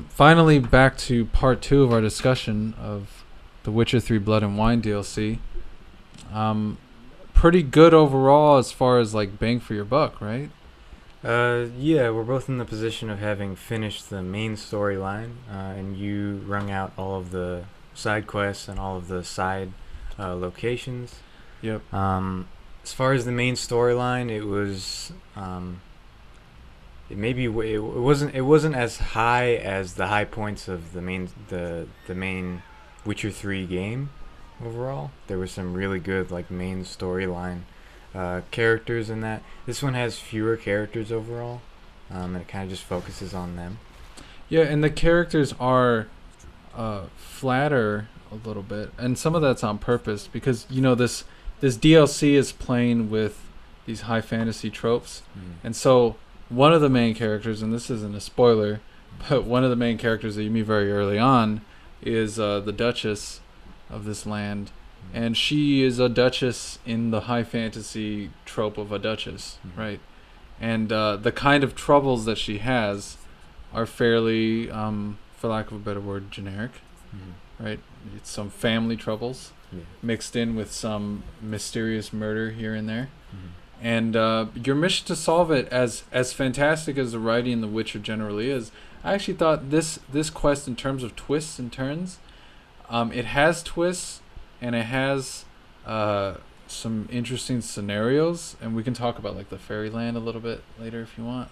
Finally, back to part 2 of our discussion of The Witcher 3 Blood and Wine DLC. Pretty good overall as far as like bang for your buck, right? Yeah, we're both in the position of having finished the main storyline, and you wrung out all of the side quests and all of the side locations. Yep. As far as the main storyline, it wasn't as high as the high points of the main Witcher 3 game overall. There was some really good like main storyline characters in that. This one has fewer characters overall, and it kind of just focuses on them. Yeah, and the characters are flatter a little bit, and some of that's on purpose because this DLC is playing with these high fantasy tropes, and so one of the main characters, and this isn't a spoiler, but one of the main characters that you meet very early on is the Duchess of this land, and she is a duchess in the high fantasy trope of a duchess, right? And the kind of troubles that she has are fairly, for lack of a better word, generic, right? It's some family troubles mixed in with some mysterious murder here and there. And your mission to solve it, as fantastic as the writing in The Witcher generally is, I actually thought this quest, in terms of twists and turns, it has twists and it has some interesting scenarios, and we can talk about like the Fairyland a little bit later if you want.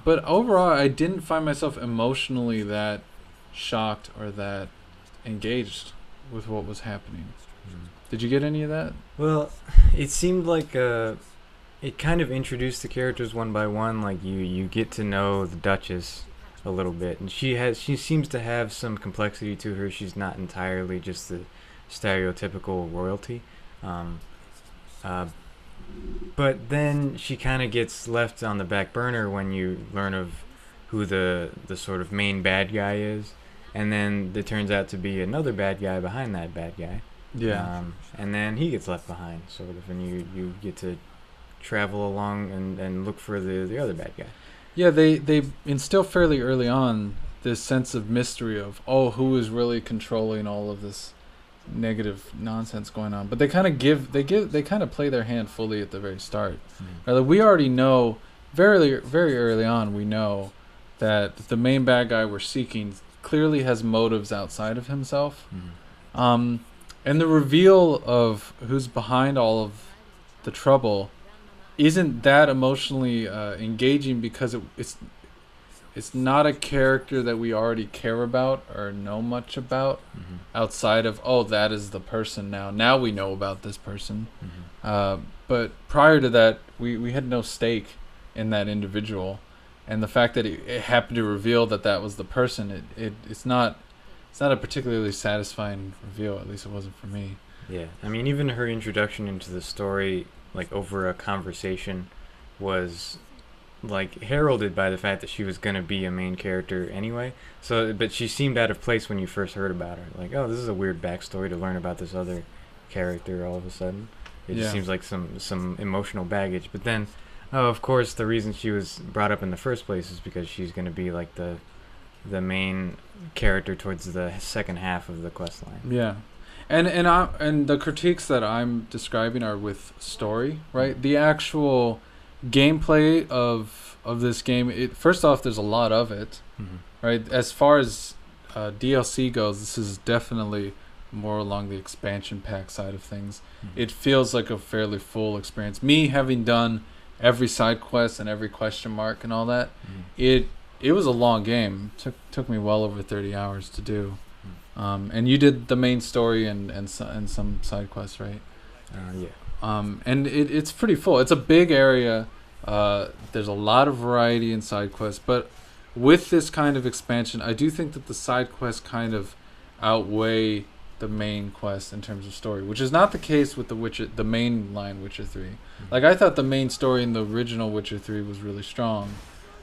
But overall, I didn't find myself emotionally that shocked or that engaged with what was happening. Did you get any of that? Well, it seemed like it kind of introduced the characters one by one. Like you get to know the Duchess a little bit, and she seems to have some complexity to her. She's not entirely just the stereotypical royalty. But then she kind of gets left on the back burner when you learn of who the sort of main bad guy is, and then it turns out to be another bad guy behind that bad guy. Yeah. And then he gets left behind, sort of, and you get to travel along and look for the other bad guy. Yeah, they instill fairly early on this sense of mystery of, who is really controlling all of this negative nonsense going on. But they kind of play their hand fully at the very start. Like, we already know very very early on, we know that the main bad guy we're seeking clearly has motives outside of himself. And the reveal of who's behind all of the trouble isn't that emotionally engaging because it's not a character that we already care about or know much about outside of, that is the person now. Now we know about this person. But prior to that, we had no stake in that individual. And the fact that it happened to reveal that was the person, it's not a particularly satisfying reveal. At least it wasn't for me. Yeah, I mean, even her introduction into the story, like over a conversation, was like heralded by the fact that she was going to be a main character anyway. So, but she seemed out of place when you first heard about her. Like, this is a weird backstory to learn about this other character all of a sudden. It just seems like some emotional baggage. But then, of course, the reason she was brought up in the first place is because she's going to be like the main character towards the second half of the quest line. Yeah. And the critiques that I'm describing are with story, right? The actual gameplay of this game, first off, there's a lot of it, right? As far as DLC goes, this is definitely more along the expansion pack side of things. It feels like a fairly full experience. Me having done every side quest and every question mark and all that, it was a long game. Took me well over 30 hours to do. And you did the main story and some side quests, right? Yeah. And it's pretty full. It's a big area. There's a lot of variety in side quests, but with this kind of expansion, I do think that the side quests kind of outweigh the main quest in terms of story, which is not the case with the main line Witcher 3. Like, I thought the main story in the original Witcher 3 was really strong.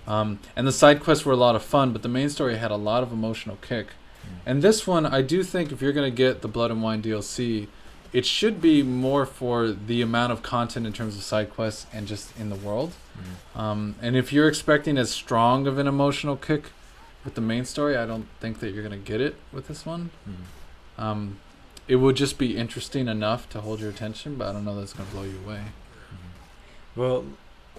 And the side quests were a lot of fun, but the main story had a lot of emotional kick. And this one, I do think if you're going to get the Blood and Wine DLC, it should be more for the amount of content in terms of side quests and just in the world. And if you're expecting as strong of an emotional kick with the main story, I don't think that you're gonna get it with this one. Mm. It would just be interesting enough to hold your attention, but I don't know that's gonna blow you away. Well,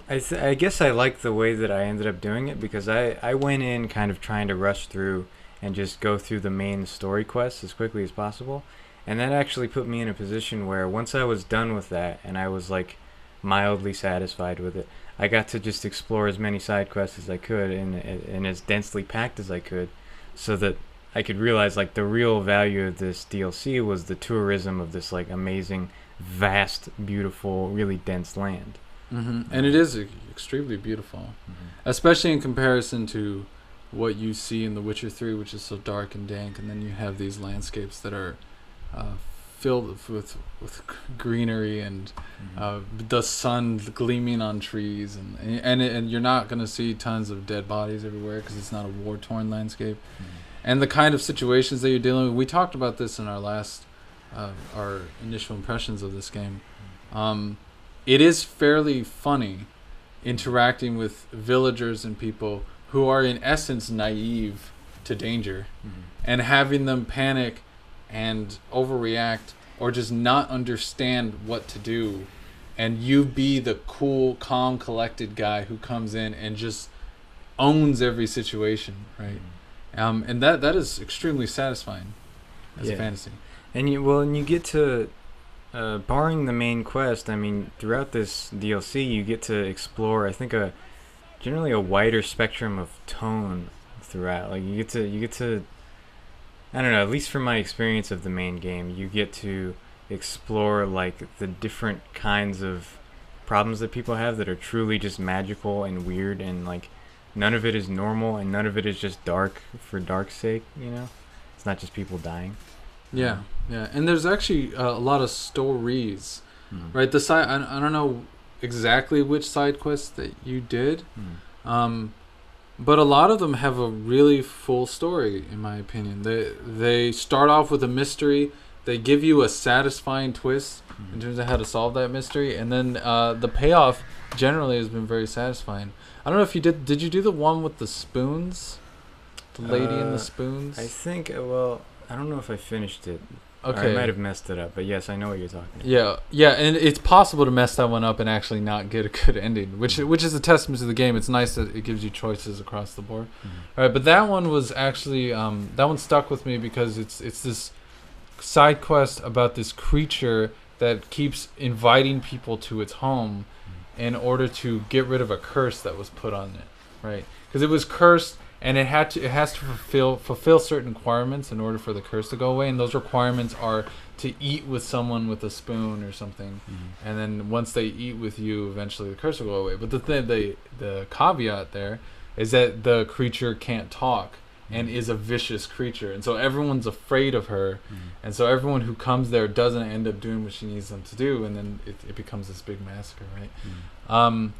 I guess I like the way that I ended up doing it because I went in kind of trying to rush through and just go through the main story quests as quickly as possible. And that actually put me in a position where once I was done with that and I was like mildly satisfied with it, I got to just explore as many side quests as I could and as densely packed as I could so that I could realize like the real value of this DLC was the tourism of this like amazing, vast, beautiful, really dense land. And it is extremely beautiful, especially in comparison to what you see in The Witcher 3, which is so dark and dank, and then you have these landscapes that are filled with greenery and the sun gleaming on trees, and you're not going to see tons of dead bodies everywhere because it's not a war-torn landscape. And the kind of situations that you're dealing with, we talked about this in our last our initial impressions of this game. It is fairly funny interacting with villagers and people who are in essence naive to danger, and having them panic and overreact or just not understand what to do, and you be the cool, calm, collected guy who comes in and just owns every situation, right? And that is extremely satisfying as a fantasy. And you get to barring the main quest, I mean, throughout this DLC, you get to explore, I think, generally a wider spectrum of tone throughout. Like you get to, I don't know, at least from my experience of the main game, you get to explore like the different kinds of problems that people have that are truly just magical and weird, and like none of it is normal and none of it is just dark for dark's sake. You know, it's not just people dying. Yeah, and there's actually a lot of stories, right? The side, I don't know exactly which side quests that you did, but a lot of them have a really full story, in my opinion. They start off with a mystery, they give you a satisfying twist in terms of how to solve that mystery, and then the payoff generally has been very satisfying. I don't know if you did you do the one with the spoons, the lady and the spoons? I think I don't know if I finished it. Okay. I might have messed it up, but yes, I know what you're talking Yeah, about. and it's possible to mess that one up and actually not get a good ending, which is a testament to the game. It's nice that it gives you choices across the board. All right, but that one was actually that one stuck with me because it's this side quest about this creature that keeps inviting people to its home in order to get rid of a curse that was put on it, right? Because it was cursed. And it has to fulfill certain requirements in order for the curse to go away, and those requirements are to eat with someone with a spoon or something, and then once they eat with you, eventually the curse will go away. But the caveat there is that the creature can't talk and is a vicious creature, and so everyone's afraid of her, and so everyone who comes there doesn't end up doing what she needs them to do, and then it becomes this big massacre, right?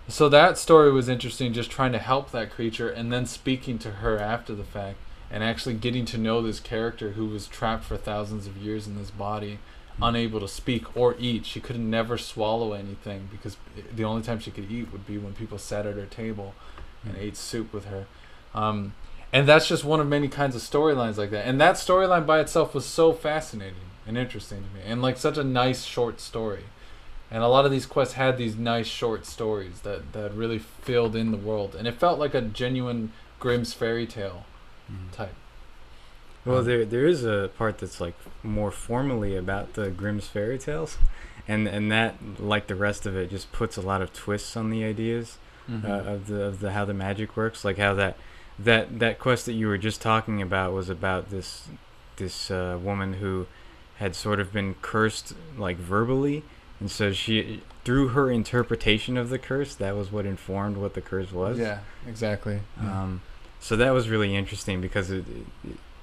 So that story was interesting, just trying to help that creature and then speaking to her after the fact and actually getting to know this character who was trapped for thousands of years in this body, unable to speak or eat. She could never swallow anything because the only time she could eat would be when people sat at her table and ate soup with her. And that's just one of many kinds of storylines like that. And that storyline by itself was so fascinating and interesting to me, and like such a nice short story. And a lot of these quests had these nice short stories that really filled in the world. And it felt like a genuine Grimm's fairy tale type. Well, there is a part that's like more formally about the Grimm's fairy tales. And that, like the rest of it, just puts a lot of twists on the ideas of the how the magic works. Like how that quest that you were just talking about was about this woman who had sort of been cursed like verbally. And so she, through her interpretation of the curse, that was what informed what the curse was. Yeah, exactly. So that was really interesting because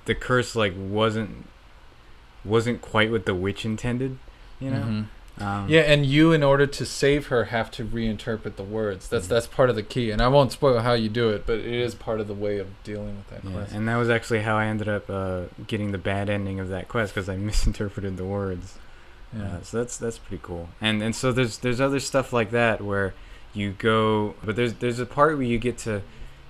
the curse like wasn't quite what the witch intended, you know. Yeah, and you, in order to save her, have to reinterpret the words. That's part of the key, and I won't spoil how you do it, but it is part of the way of dealing with that quest. And that was actually how I ended up getting the bad ending of that quest because I misinterpreted the words. Yeah, so that's pretty cool. And so there's other stuff like that where you go, but there's a part where you get to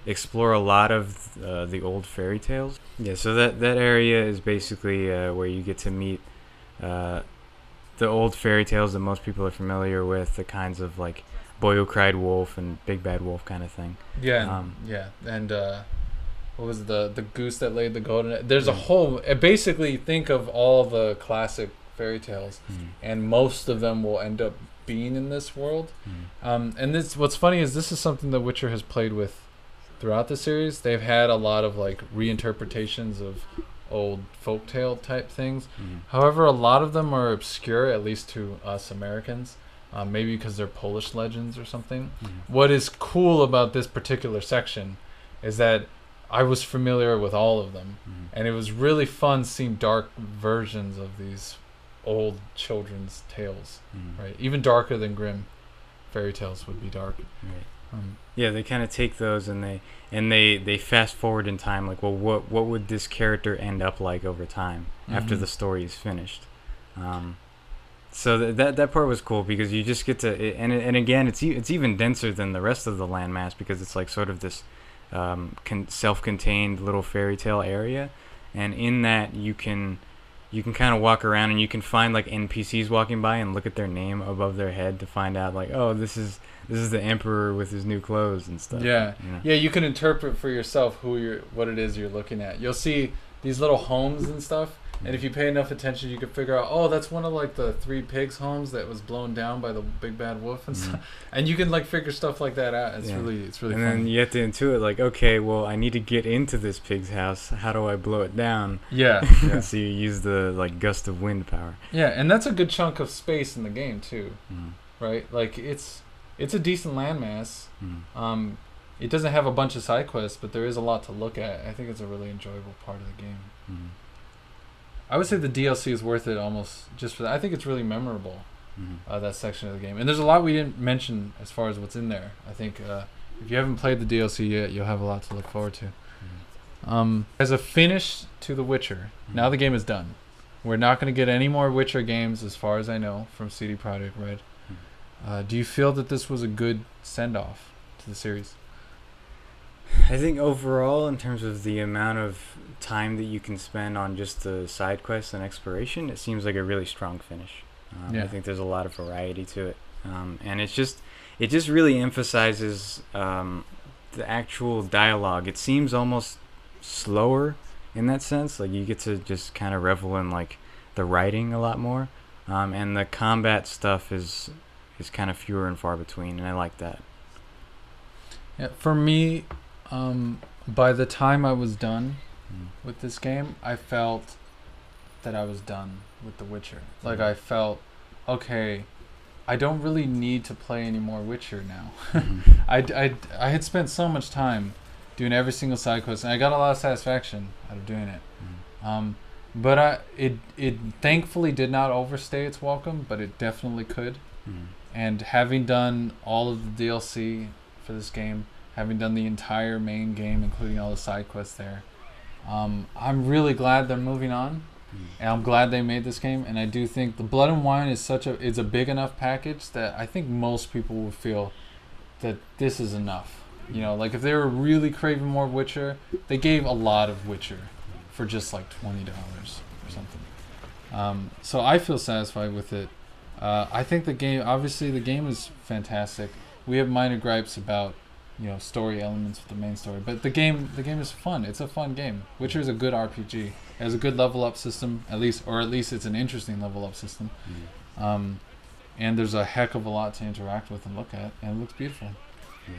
explore a lot of the old fairy tales. Yeah, so that area is basically where you get to meet uh, the old fairy tales that most people are familiar with, the kinds of like Boy Who Cried Wolf and Big Bad Wolf kind of thing. Yeah, Um, and what was it, the goose that laid the golden egg? There's a mm, whole. Basically, think of all the classic fairy tales, mm, and most of them will end up being in this world. mm, And this, what's funny is this is something that Witcher has played with throughout the series. They've had a lot of like reinterpretations of old folktale type things. mm, However, a lot of them are obscure, at least to us Americans. Maybe because they're Polish legends or something. mm, What is cool about this particular section is that I was familiar with all of them, mm, and it was really fun seeing dark versions of these old children's tales. mm. Right, even darker than Grimm fairy tales would be dark. Right. Um, Yeah, they kind of take those and they fast forward in time. Like, well, what would this character end up like over time after Mhm. the story is finished? So that part was cool because you just get to and again it's even denser than the rest of the landmass because it's like sort of this self-contained little fairy tale area, and in that you can kind of walk around and you can find like NPCs walking by and look at their name above their head to find out like, oh, this is the emperor with his new clothes and stuff. yeah, You know? yeah, you can interpret for yourself what it is you're looking at. You'll see these little homes and stuff, and if you pay enough attention, you can figure out, oh, that's one of like the three pigs' homes that was blown down by the big bad wolf and stuff. And you can like figure stuff like that out. It's Yeah. really And fun. then you have to intuit like, okay, well, I need to get into this pig's house. How do I blow it down? Yeah, yeah. So you use the like gust of wind power. Yeah, and that's a good chunk of space in the game too, Mm. right? Like it's a decent landmass. Mm. It doesn't have a bunch of side quests, but there is a lot to look at. I think it's a really enjoyable part of the game. Mm. I would say the DLC is worth it almost just for that. I think it's really memorable, Mm. that section of the game. And there's a lot we didn't mention as far as what's in there. I think if you haven't played the DLC yet, you'll have a lot to look forward to. As a finish to The Witcher, now the game is done. We're not going to get any more Witcher games as far as I know from CD Projekt Red. Do you feel that this was a good send-off to the series? I think overall, in terms of the amount of time that you can spend on just the side quests and exploration, it seems like a really strong finish. Yeah. I think there's a lot of variety to it, and it just really emphasizes the actual dialogue. It seems almost slower in that sense. Like you get to just kind of revel in like the writing a lot more, and the combat stuff is kind of fewer and far between, and I like that. Yeah, for me, by the time I was done Mm. with this game, I felt that I was done with The Witcher. Like Mhm. I felt, okay, I don't really need to play any more Witcher now. I had spent so much time doing every single side quest, and I got a lot of satisfaction out of doing it. Mm. But it thankfully did not overstay its welcome, but it definitely could. Mm. And having done all of the DLC for this game, having done the entire main game, including all the side quests there, I'm really glad they're moving on, and I'm glad they made this game. And I do think the Blood and Wine is it's a big enough package that I think most people will feel that this is enough. You know, like if they were really craving more Witcher, they gave a lot of Witcher for just like $20 or something. So I feel satisfied with it. I think the game is fantastic. We have minor gripes about, story elements with the main story, but the game is fun. It's a fun game. Witcher is a good RPG. It has a good level up system, at least it's an interesting level up system. And there's a heck of a lot to interact with and look at, and it looks beautiful. Yeah.